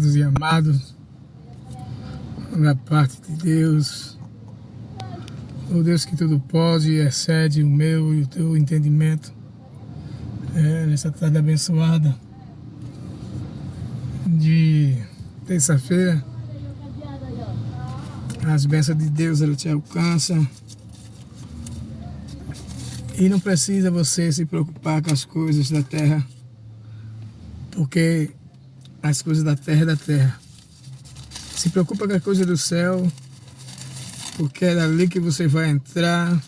e amados, da parte de Deus, o Deus que tudo pode e excede o meu e o teu entendimento, nessa tarde abençoada de terça-feira. As bênçãos de Deus, ela te alcança e não precisa você se preocupar com as coisas da terra, porque as coisas da terra é da terra. Se preocupa com a coisa do céu, porque é dali que você vai entrar,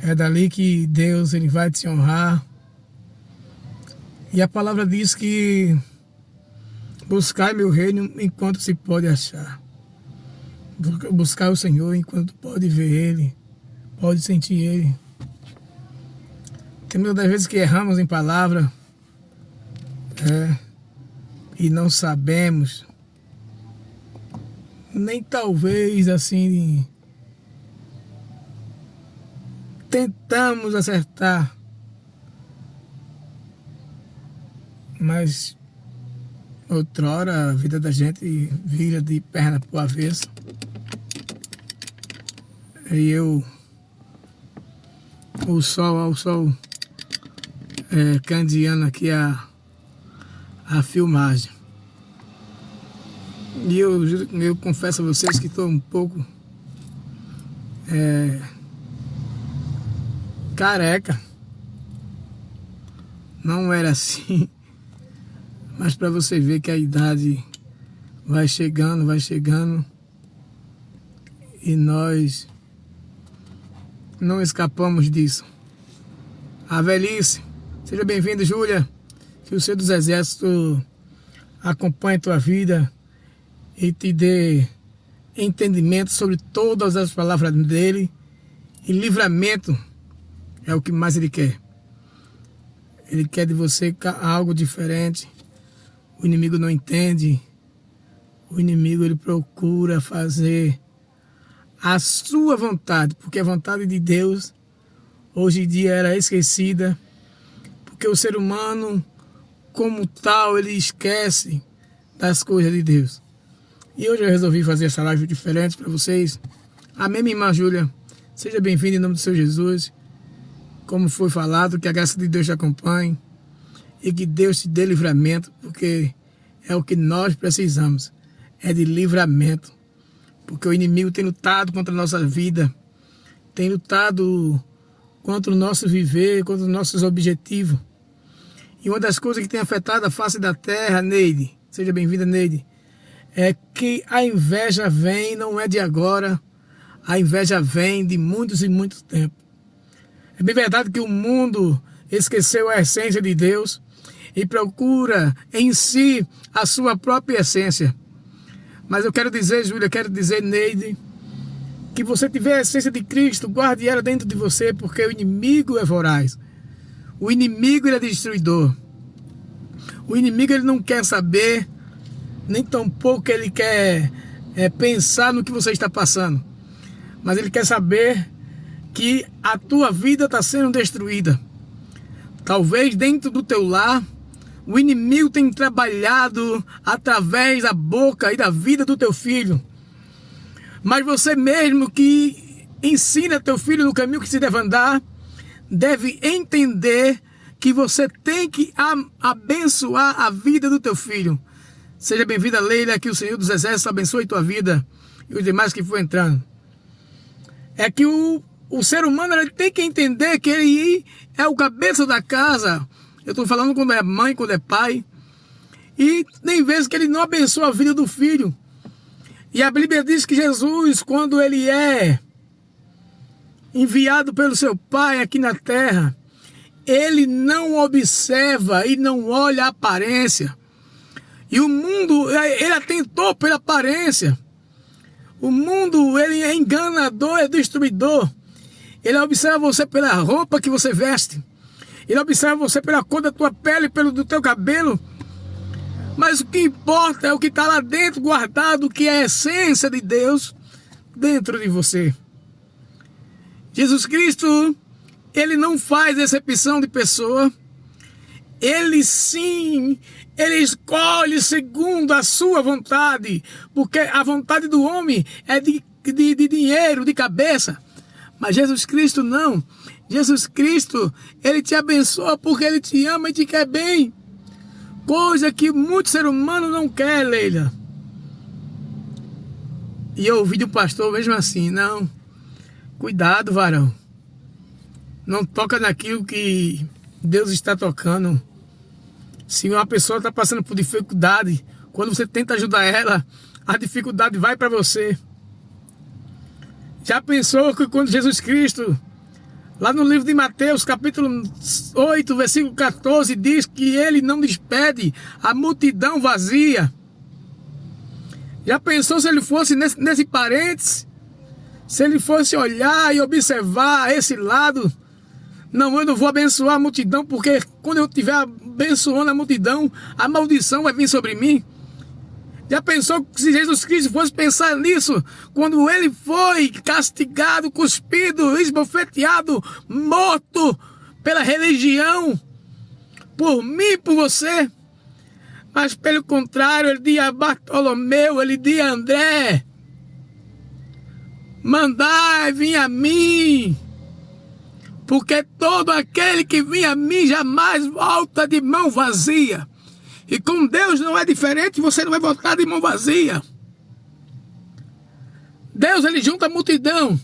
é dali que Deus ele vai te honrar. E a palavra diz que buscai meu reino enquanto se pode achar. Buscar o Senhor enquanto pode ver Ele, pode sentir Ele. Tem muitas vezes que erramos em palavra e não sabemos, nem talvez assim tentamos acertar, mas outrora a vida da gente vira de perna pro avesso. E o sol candeando aqui a filmagem. E eu confesso a vocês que estou um pouco careca. Não era assim, mas para você ver que a idade vai chegando, e nós não escapamos disso. A velhice. Seja bem-vindo, Júlia. Que o Senhor dos Exércitos acompanhe tua vida e te dê entendimento sobre todas as palavras dele. E livramento é o que mais ele quer. Ele quer de você algo diferente. O inimigo não entende. O inimigo ele procura fazer a sua vontade, porque a vontade de Deus hoje em dia era esquecida, porque o ser humano como tal ele esquece das coisas de Deus. E hoje eu resolvi fazer essa live diferente para vocês. Amém, minha irmã Júlia? Seja bem-vinda em nome do Senhor Jesus. Como foi falado, que a graça de Deus te acompanhe e que Deus te dê livramento, porque é o que nós precisamos, é de livramento. Porque o inimigo tem lutado contra a nossa vida, tem lutado contra o nosso viver, contra os nossos objetivos. E uma das coisas que tem afetado a face da terra, Neide, seja bem-vinda, Neide, é que a inveja vem, não é de agora, a inveja vem de muitos e muitos tempos. É bem verdade que o mundo esqueceu a essência de Deus e procura em si a sua própria essência. Mas eu quero dizer, Júlia, quero dizer, Neide, que você tiver a essência de Cristo, guarde ela dentro de você, porque o inimigo é voraz. O inimigo ele é destruidor. O inimigo ele não quer saber, nem tampouco ele quer pensar no que você está passando. Mas ele quer saber que a tua vida está sendo destruída. Talvez dentro do teu lar, o inimigo tem trabalhado através da boca e da vida do teu filho. Mas você mesmo que ensina teu filho no caminho que se deve andar, deve entender que você tem que abençoar a vida do teu filho. Seja bem-vinda, Leila, que o Senhor dos Exércitos abençoe tua vida e os demais que for entrando. É que o ser humano ele tem que entender que ele é o cabeça da casa. Eu estou falando quando é mãe, quando é pai. E tem vezes que ele não abençoa a vida do filho. E a Bíblia diz que Jesus, quando ele é enviado pelo seu pai aqui na terra, ele não observa e não olha a aparência. E o mundo, ele atentou pela aparência. O mundo, ele é enganador, é destruidor. Ele observa você pela roupa que você veste. Ele observa você pela cor da tua pele, do teu cabelo. Mas o que importa é o que está lá dentro guardado, que é a essência de Deus dentro de você. Jesus Cristo, ele não faz exceção de pessoa. Ele sim, ele escolhe segundo a sua vontade, porque a vontade do homem é de dinheiro, de cabeça. Mas Jesus Cristo não. Jesus Cristo, ele te abençoa porque ele te ama e te quer bem. Coisa que muito ser humano não quer, Leila. E eu ouvi do pastor mesmo assim, não. Cuidado, varão. Não toca naquilo que Deus está tocando. Se uma pessoa está passando por dificuldade, quando você tenta ajudar ela, a dificuldade vai para você. Já pensou que quando Jesus Cristo, lá no livro de Mateus, capítulo 8, versículo 14, diz que ele não despede a multidão vazia? Já pensou se ele fosse nesse parênteses? Se ele fosse olhar e observar esse lado? Não, eu não vou abençoar a multidão, porque quando eu estiver abençoando a multidão, a maldição vai vir sobre mim. Já pensou que se Jesus Cristo fosse pensar nisso, quando ele foi castigado, cuspido, esbofeteado, morto pela religião, por mim, por você? Mas pelo contrário, ele dizia a Bartolomeu, ele dizia a André: mandai vir a mim, porque todo aquele que vem a mim jamais volta de mão vazia. E com Deus não é diferente, você não vai voltar de mão vazia. Deus, ele junta a multidão,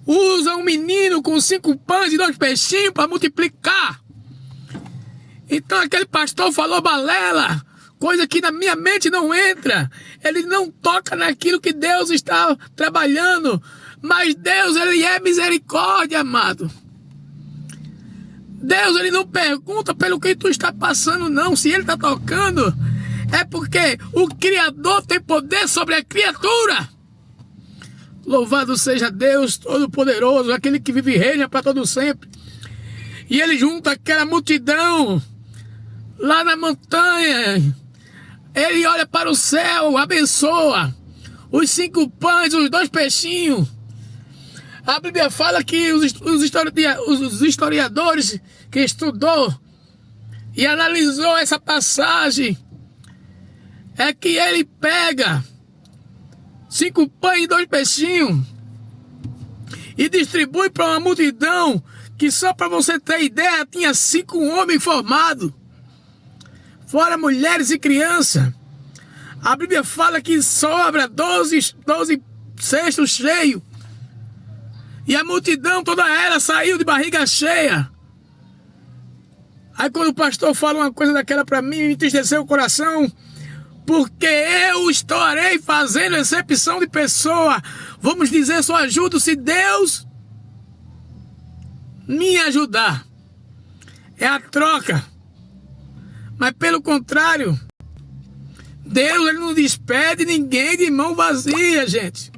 usa um menino com 5 pães e 2 peixinhos para multiplicar. Então aquele pastor falou balela, coisa que na minha mente não entra. Ele não toca naquilo que Deus está trabalhando. Mas Deus, ele é misericórdia, amado. Deus, ele não pergunta pelo que tu está passando, não. Se ele está tocando, é porque o Criador tem poder sobre a criatura. Louvado seja Deus Todo-Poderoso, aquele que vive e reina para todo sempre. E ele junta aquela multidão lá na montanha. Ele olha para o céu, abençoa os 5 pães, os 2 peixinhos. A Bíblia fala que os historiadores que estudou e analisou essa passagem, é que ele pega 5 pães e 2 peixinhos e distribui para uma multidão que, só para você ter ideia, tinha 5 homens formados, fora mulheres e crianças. A Bíblia fala que sobra 12 cestos cheios. E a multidão toda ela saiu de barriga cheia. Aí quando o pastor fala uma coisa daquela para mim, me entristeceu o coração. Porque eu estarei fazendo excepção de pessoa. Vamos dizer, só ajudo se Deus me ajudar. É a troca. Mas pelo contrário, Deus, ele não despede ninguém de mão vazia, gente.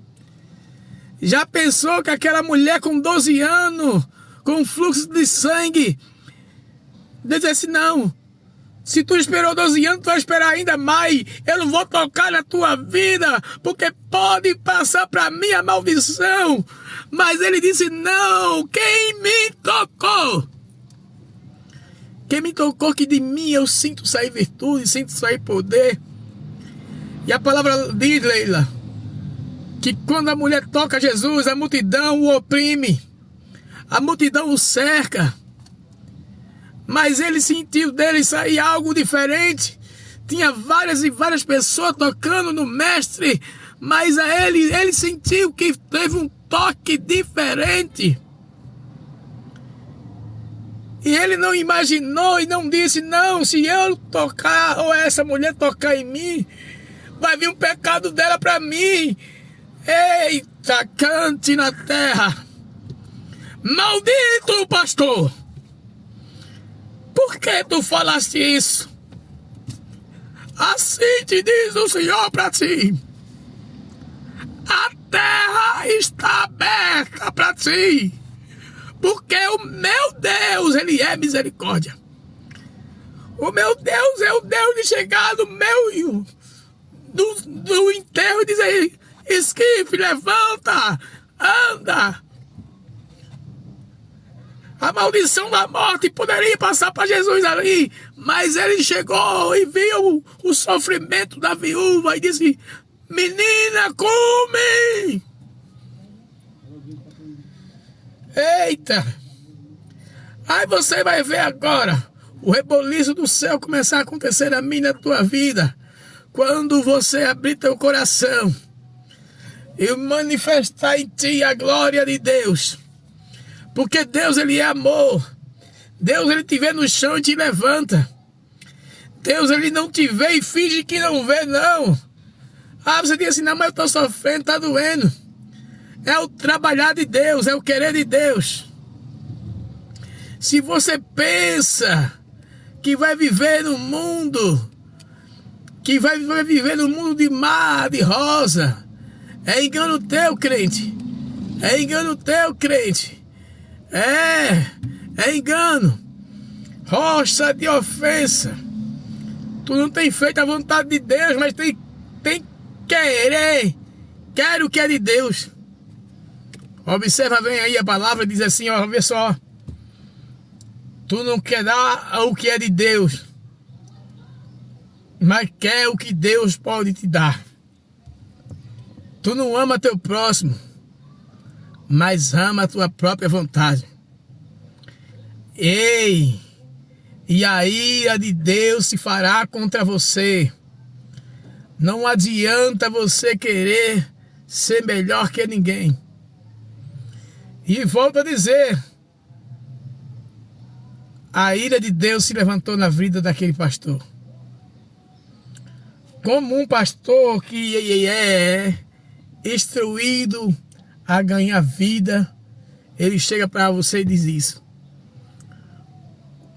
Já pensou que aquela mulher com 12 anos, com fluxo de sangue, diz assim: não, se tu esperou 12 anos, tu vai esperar ainda mais. Eu não vou tocar na tua vida, porque pode passar para mim a maldição. Mas ele disse: não, quem me tocou? Quem me tocou, que de mim eu sinto sair virtude, sinto sair poder. E a palavra diz, Leila, que quando a mulher toca Jesus, a multidão o oprime, a multidão o cerca. Mas ele sentiu dele sair algo diferente. Tinha várias e várias pessoas tocando no mestre, mas a ele sentiu que teve um toque diferente. E ele não imaginou e não disse: não, se eu tocar, ou essa mulher tocar em mim, vai vir um pecado dela para mim. Eita, cante na terra. Maldito pastor, por que tu falaste isso? Assim te diz o Senhor para ti: a terra está aberta para ti, porque o meu Deus, ele é misericórdia. O meu Deus é o Deus de chegar no meio do enterro e dizer: esquife, levanta, anda. A maldição da morte poderia passar para Jesus ali, mas ele chegou e viu o sofrimento da viúva e disse: menina, come! Eita! Aí você vai ver agora o reboliço do céu começar a acontecer na minha e na tua vida, quando você abrir teu coração e manifestar em ti a glória de Deus. Porque Deus, ele é amor. Deus, ele te vê no chão e te levanta. Deus, ele não te vê e finge que não vê, não. Ah, você diz assim: não, mas eu estou sofrendo, está doendo. É o trabalhar de Deus, é o querer de Deus. Se você pensa que vai viver no mundo, que vai viver no mundo de mar, de rosa, é engano teu, crente. É engano teu, crente. É engano. Rocha de ofensa. Tu não tem feito a vontade de Deus, mas tem querer. Quero o que é de Deus. Observa bem aí a palavra, diz assim, ó, vê só. Tu não quer dar o que é de Deus, mas quer o que Deus pode te dar. Tu não ama teu próximo, mas ama a tua própria vontade. Ei, e a ira de Deus se fará contra você. Não adianta você querer ser melhor que ninguém. E volto a dizer, a ira de Deus se levantou na vida daquele pastor. Como um pastor que é instruído a ganhar vida, ele chega para você e diz isso.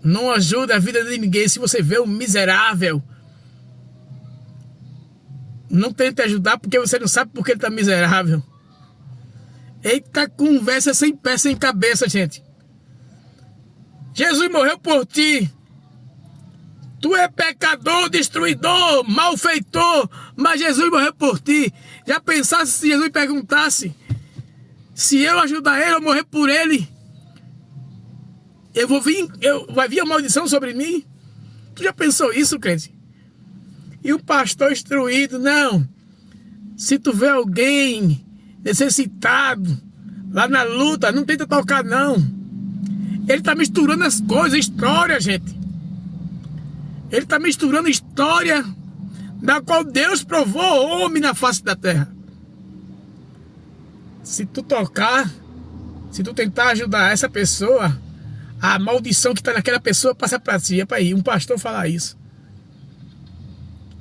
Não ajuda a vida de ninguém. Se você vê um miserável, não tente ajudar, porque você não sabe porque ele está miserável. Eita, conversa sem pé, sem cabeça, gente. Jesus morreu por ti. Tu é pecador, destruidor, malfeitor, mas Jesus morreu por ti. Já pensasse se Jesus perguntasse se eu ajudar ele ou morrer por ele, vai vir a maldição sobre mim? Tu já pensou isso, crente? E o pastor instruído, não. Se tu vê alguém necessitado, lá na luta, não tenta tocar, não. Ele está misturando as coisas, história, gente. Ele está misturando história da qual Deus provou o homem na face da terra. Se tu tocar, se tu tentar ajudar essa pessoa, a maldição que está naquela pessoa passa para ti. É para ir um pastor falar isso.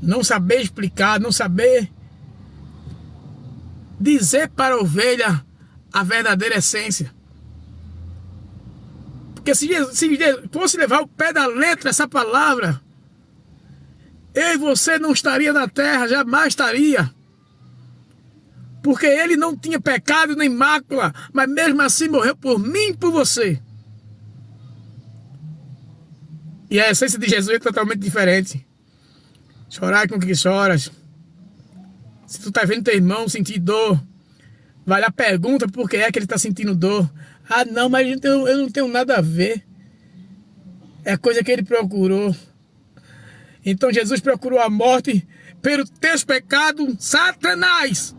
Não saber explicar, não saber dizer para a ovelha a verdadeira essência. Porque se fosse levar o pé da letra essa palavra, eu e você não estaria na terra, jamais estaria. Porque ele não tinha pecado nem mácula, mas mesmo assim morreu por mim e por você. E a essência de Jesus é totalmente diferente. Chorar com que choras. Se tu tá vendo teu irmão sentir dor, vai lá, pergunta por que é que ele tá sentindo dor. Ah, não, mas eu não tenho nada a ver. É coisa que ele procurou. Então Jesus procurou a morte pelos teus pecados, Satanás.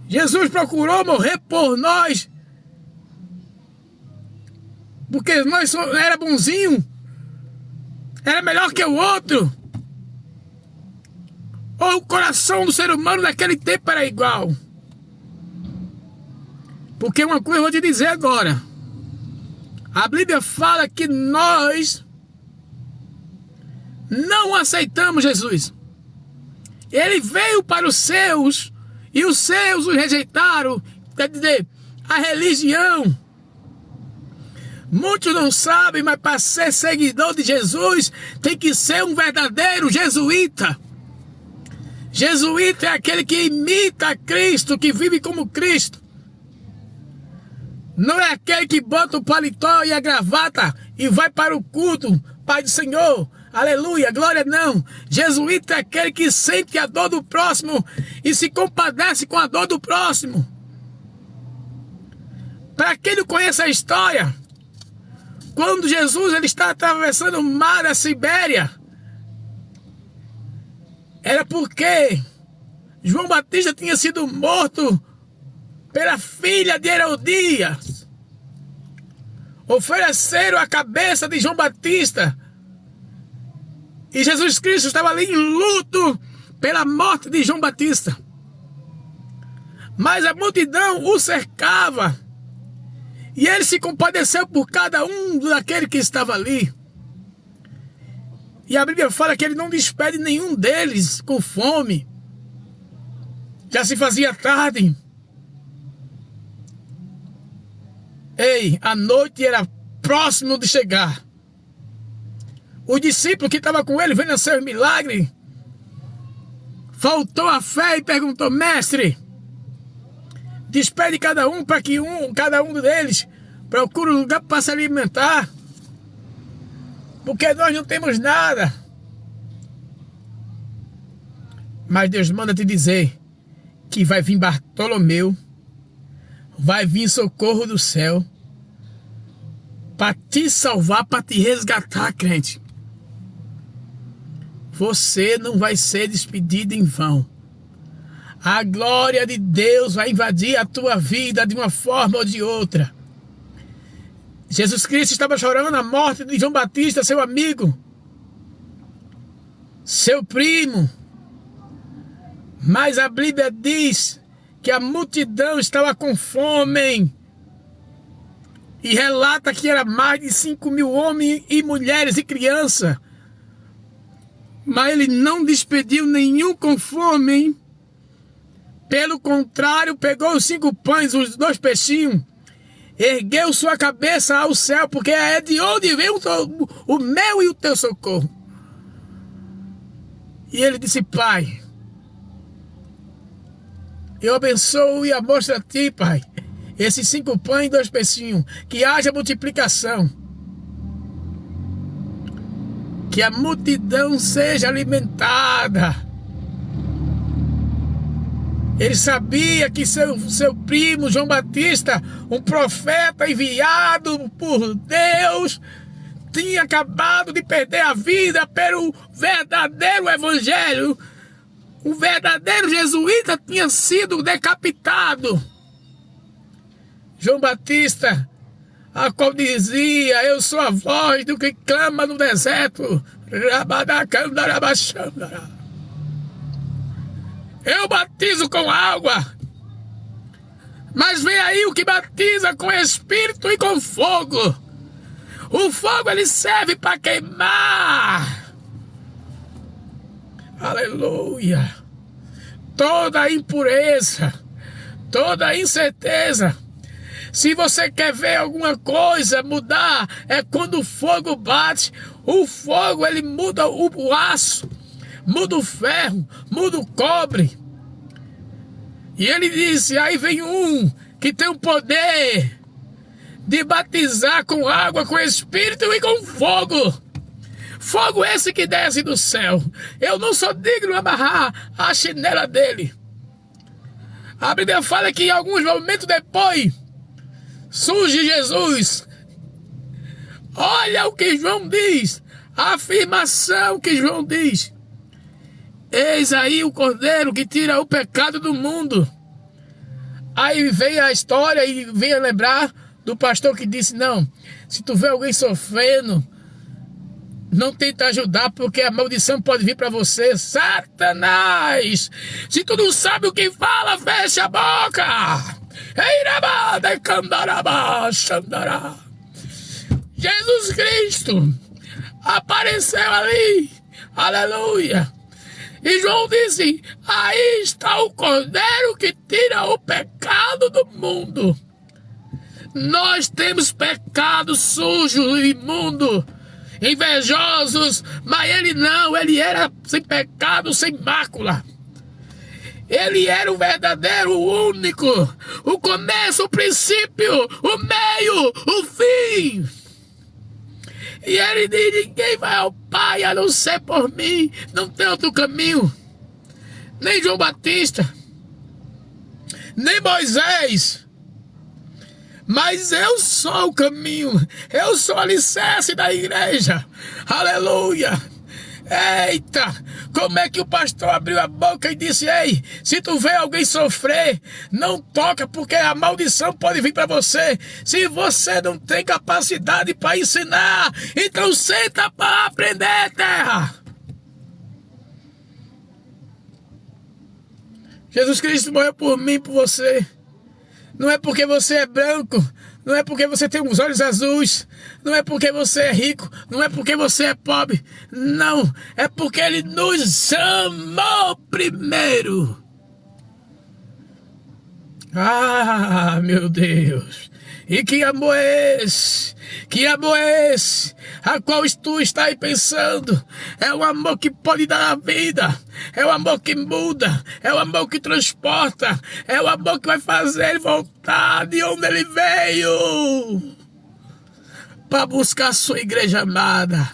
Jesus procurou morrer por nós, porque nós era bonzinho, era melhor que o outro. Ou o coração do ser humano naquele tempo era igual. Porque uma coisa eu vou te dizer agora. A Bíblia fala que nós não aceitamos Jesus. Ele veio para os seus e os seus o rejeitaram. Quer dizer, a religião. Muitos não sabem, mas para ser seguidor de Jesus tem que ser um verdadeiro jesuíta. Jesuíta é aquele que imita Cristo, que vive como Cristo. Não é aquele que bota o paletó e a gravata e vai para o culto, Pai do Senhor, aleluia, glória, não. Jesuíta é aquele que sente a dor do próximo e se compadece com a dor do próximo. Para quem não conhece a história, quando Jesus ele está atravessando o mar da Sibéria, era porque João Batista tinha sido morto pela filha de Herodias. Ofereceram a cabeça de João Batista. E Jesus Cristo estava ali em luto pela morte de João Batista. Mas a multidão o cercava. E ele se compadeceu por cada um daquele que estava ali. E a Bíblia fala que ele não despede nenhum deles com fome. Já se fazia tarde. Ei, a noite era próximo de chegar. O discípulo que estava com ele, vendo o seu milagre, faltou a fé e perguntou: mestre, despede cada um para que cada um deles procure um lugar para se alimentar, porque nós não temos nada. Mas Deus manda te dizer que vai vir Bartolomeu, vai vir socorro do céu para te salvar, para te resgatar, crente. Você não vai ser despedido em vão. A glória de Deus vai invadir a tua vida de uma forma ou de outra. Jesus Cristo estava chorando a morte de João Batista, seu amigo, seu primo. Mas a Bíblia diz que a multidão estava com fome. E relata que era mais de 5.000 homens e mulheres e crianças. Mas ele não despediu nenhum com fome, hein? Pelo contrário, pegou os 5 pães, os 2 peixinhos, ergueu sua cabeça ao céu, porque é de onde vem o meu e o teu socorro. E ele disse: Pai, eu abençoo e amostro a ti, Pai, esses 5 pães e 2 peixinhos, que haja multiplicação, que a multidão seja alimentada. Ele sabia que seu primo João Batista, um profeta enviado por Deus, tinha acabado de perder a vida pelo verdadeiro evangelho. O verdadeiro jesuíta tinha sido decapitado. João Batista, a qual dizia: eu sou a voz do que clama no deserto. Eu batizo com água, mas vem aí o que batiza com espírito e com fogo. O fogo ele serve para queimar. Aleluia. Toda impureza, toda incerteza. Se você quer ver alguma coisa mudar, é quando o fogo bate. O fogo ele muda o aço, muda o ferro, muda o cobre. E ele disse: aí vem um que tem o poder de batizar com água, com espírito e com fogo. Fogo esse que desce do céu. Eu não sou digno de amarrar a chinela dele. A Bíblia fala que em alguns momentos depois surge Jesus. Olha o que João diz, a afirmação que João diz: eis aí o Cordeiro que tira o pecado do mundo. Aí vem a história e vem a lembrar do pastor que disse: não, se tu vê alguém sofrendo, não tenta ajudar, porque a maldição pode vir para você. Satanás, se tu não sabe o que fala, fecha a boca. Jesus Cristo apareceu ali, aleluia. E João disse: aí está o Cordeiro que tira o pecado do mundo. Nós temos pecado sujo e imundo, invejosos, mas ele não, ele era sem pecado, sem mácula. Ele era o verdadeiro, o único, o começo, o princípio, o meio, o fim. E ele diz: ninguém vai ao Pai a não ser por mim, não tem outro caminho. Nem João Batista, nem Moisés. Mas eu sou o caminho, eu sou o alicerce da igreja. Aleluia. Eita, como é que o pastor abriu a boca e disse: ei, se tu vê alguém sofrer, não toca, porque a maldição pode vir para você. Se você não tem capacidade para ensinar, então senta para aprender, terra. Jesus Cristo morreu por mim, por você. Não é porque você é branco, não é porque você tem os olhos azuis, não é porque você é rico, não é porque você é pobre, não, é porque Ele nos amou primeiro. Ah, meu Deus, e que amor é esse? Que amor é esse? A qual tu está aí pensando? É um amor que pode dar a vida, é o amor que muda, é o amor que transporta, é o amor que vai fazer ele voltar de onde ele veio, para buscar a sua igreja amada.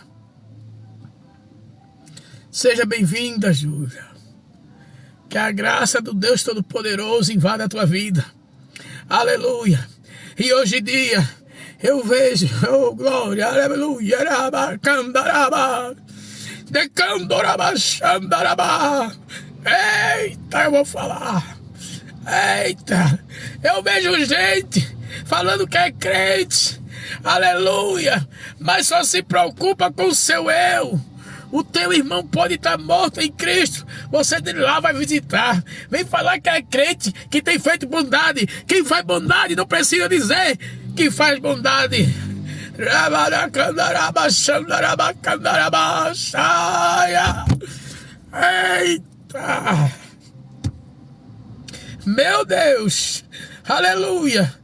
Seja bem-vinda, Júlia. Que a graça do Deus Todo-Poderoso invada a tua vida. Aleluia. E hoje em dia eu vejo, oh glória, aleluia, eita, eu vou falar, eita, eu vejo gente falando que é crente, aleluia, mas só se preocupa com o seu eu. O teu irmão pode estar morto em Cristo, você de lá vai visitar. Vem falar que é crente, que tem feito bondade. Quem faz bondade não precisa dizer que faz bondade. Eita! Meu Deus! Aleluia!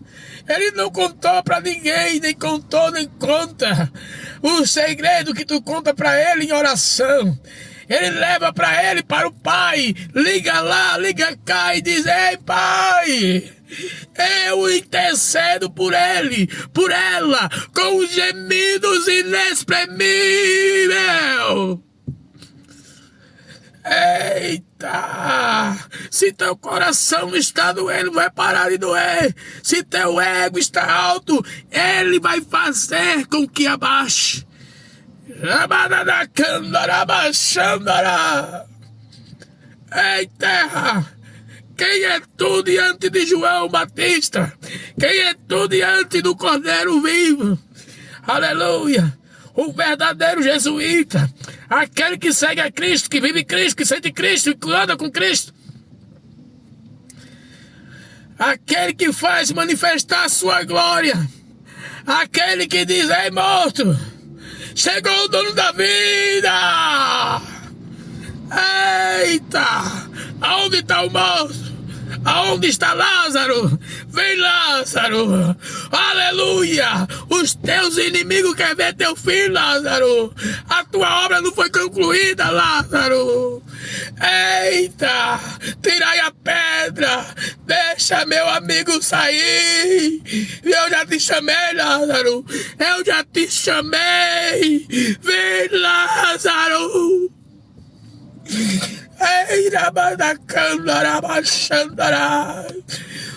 Ele não contou para ninguém, nem contou, nem conta. O segredo que tu conta para ele em oração, ele leva para ele, para o Pai. Liga lá, liga cá e diz: ei, Pai, eu intercedo por ele, por ela, com gemidos inexprimíveis. Eita! Se teu coração está doendo, vai parar de doer. Se teu ego está alto, ele vai fazer com que abaixe. Ei, terra! Quem é tu diante de João Batista? Quem é tu diante do Cordeiro vivo? Aleluia! O verdadeiro jesuíta, aquele que segue a Cristo, que vive Cristo, que sente Cristo e que anda com Cristo. Aquele que faz manifestar a sua glória. Aquele que diz: ei, morto, chegou o dono da vida. Eita, aonde está o morto? Aonde está Lázaro? Vem, Lázaro. Aleluia. Os teus inimigos querem ver teu filho, Lázaro. A tua obra não foi concluída, Lázaro. Eita, tirai a pedra. Deixa meu amigo sair. Eu já te chamei, Lázaro. Eu já te chamei. Vem, Lázaro.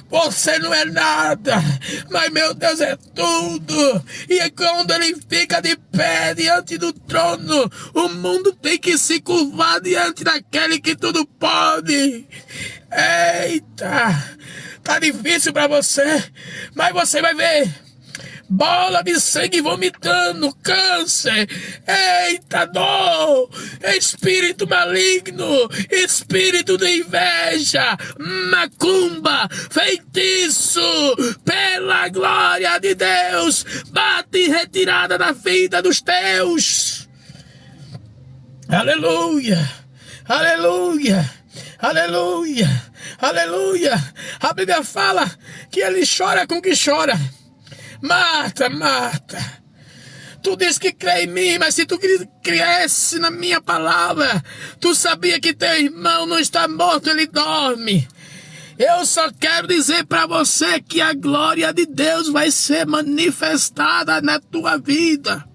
Você não é nada, mas meu Deus é tudo. E quando ele fica de pé diante do trono, o mundo tem que se curvar diante daquele que tudo pode. Eita, tá difícil para você, mas você vai ver. Bola de sangue vomitando, câncer, eita dor, espírito maligno, espírito de inveja, macumba, feitiço, pela glória de Deus, bate em retirada da vida dos teus. Aleluia, aleluia, aleluia, aleluia. A Bíblia fala que ele chora com que chora. Marta, Marta, tu diz que crê em mim, mas se tu cresce na minha palavra, tu sabia que teu irmão não está morto, ele dorme. Eu só quero dizer para você que a glória de Deus vai ser manifestada na tua vida.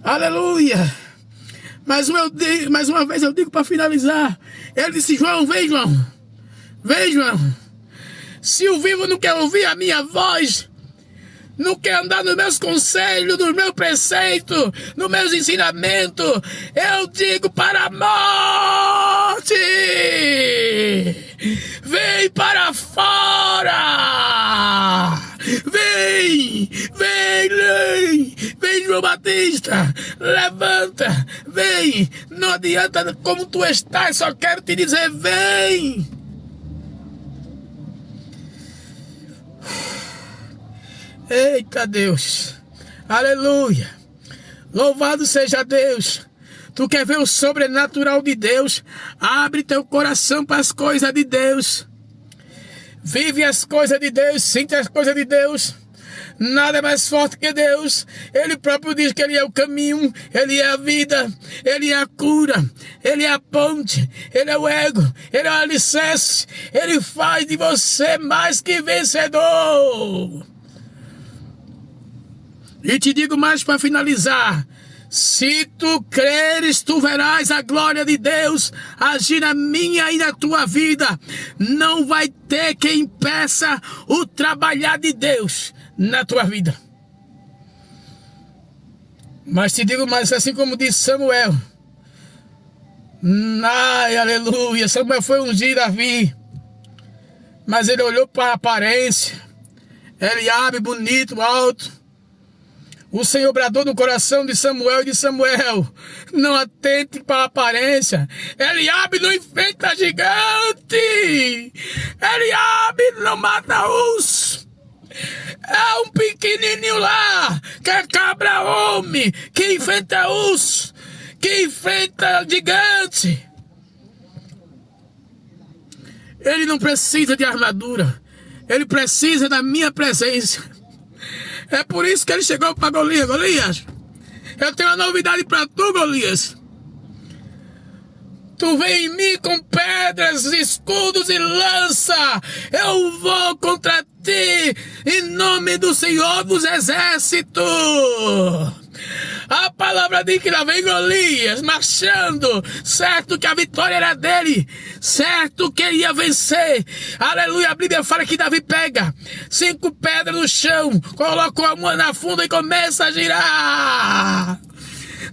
Aleluia. Mais uma vez eu digo para finalizar. Ele disse: João, vem, João. Vem, João. Se o vivo não quer ouvir a minha voz, não quer andar nos meus conselhos, nos meus preceitos, nos meus ensinamentos, eu digo para a morte: vem para fora! Vem, João Batista, levanta, vem, não adianta como tu estás, só quero te dizer, vem. Eita Deus, aleluia, louvado seja Deus. Tu quer ver o sobrenatural de Deus? Abre teu coração para as coisas de Deus. Vive as coisas de Deus, sinta as coisas de Deus. Nada é mais forte que Deus. Ele próprio diz que Ele é o caminho, Ele é a vida, Ele é a cura, Ele é a ponte, Ele é o ego, Ele é o alicerce. Ele faz de você mais que vencedor. E te digo mais para finalizar: se tu creres, tu verás a glória de Deus agir na minha e na tua vida. Não vai ter quem impeça o trabalhar de Deus na tua vida. Mas te digo mais, assim como disse Samuel. Ai, aleluia. Samuel foi ungir Davi, mas ele olhou para a aparência. Eliabe, bonito, alto. O Senhor bradou no coração de Samuel e disse: Samuel, não atente para a aparência. Eliabe não enfrenta gigante. Eliabe não mata urso. É um pequenininho lá, que é cabra homem, que enfrenta urso, que enfrenta gigante. Ele não precisa de armadura. Ele precisa da minha presença. É por isso que ele chegou para Golias. Golias, eu tenho uma novidade para tu, Golias. Tu vem em mim com pedras, escudos e lança. Eu vou contra ti em nome do Senhor dos Exércitos. A palavra diz que lá vem Golias marchando, certo que a vitória era dele, certo que ele ia vencer. Aleluia, a Bíblia fala que Davi pega 5 pedras no chão, coloca uma na funda e começa a girar.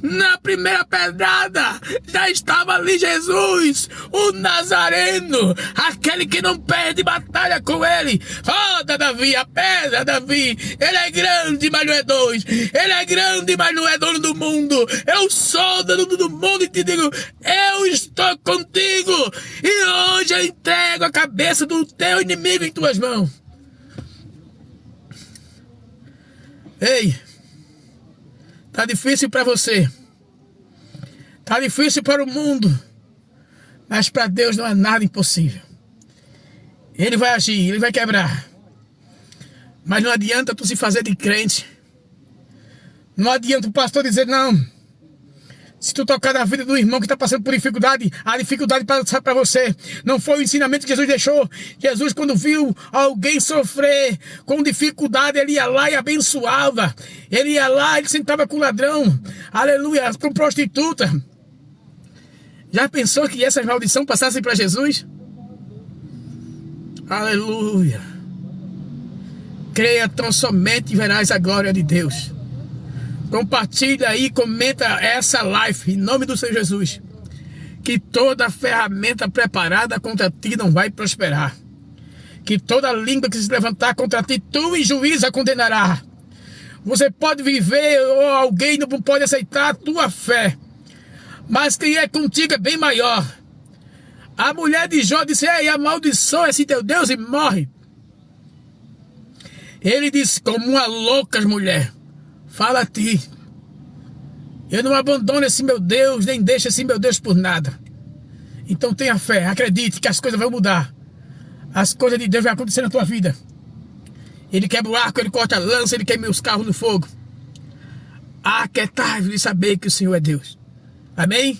Na primeira pedrada já estava ali Jesus, o Nazareno, aquele que não perde batalha com ele. Roda, Davi, a pedra, Davi. Ele é grande, mas não é dois. Ele é grande, mas não é dono do mundo. Eu sou dono do mundo e te digo: eu estou contigo. E hoje eu entrego a cabeça do teu inimigo em tuas mãos. Ei, tá difícil para você. Tá difícil para o mundo. Mas para Deus não há nada impossível. Ele vai agir, Ele vai quebrar. Mas não adianta tu se fazer de crente. Não adianta o pastor dizer não. Se tu tocar na vida do irmão que está passando por dificuldade, a dificuldade passa para você. Não foi o ensinamento que Jesus deixou. Jesus, quando viu alguém sofrer com dificuldade, ele ia lá e abençoava. Ele ia lá, ele sentava com o ladrão. Aleluia, com prostituta. Já pensou que essas maldições passassem para Jesus? Aleluia. Creia tão somente e verás a glória de Deus. Compartilha aí, comenta essa live em nome do Senhor Jesus. Que toda ferramenta preparada contra ti não vai prosperar. Que toda língua que se levantar contra ti, tu em juízo a condenará. Você pode viver ou alguém não pode aceitar a tua fé. Mas quem é contigo é bem maior. A mulher de Jó disse: ei, amaldiçoa esse teu Deus e morre. Ele disse: como uma louca mulher, fala a ti. Eu não abandono esse meu Deus, nem deixo esse meu Deus por nada. Então tenha fé, acredite que as coisas vão mudar. As coisas de Deus vão acontecer na tua vida. Ele quebra o arco, ele corta a lança, ele queima os carros no fogo. Aquietai-vos de saber que o Senhor é Deus. Amém?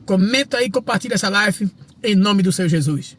Comenta aí, compartilha essa live em nome do Senhor Jesus.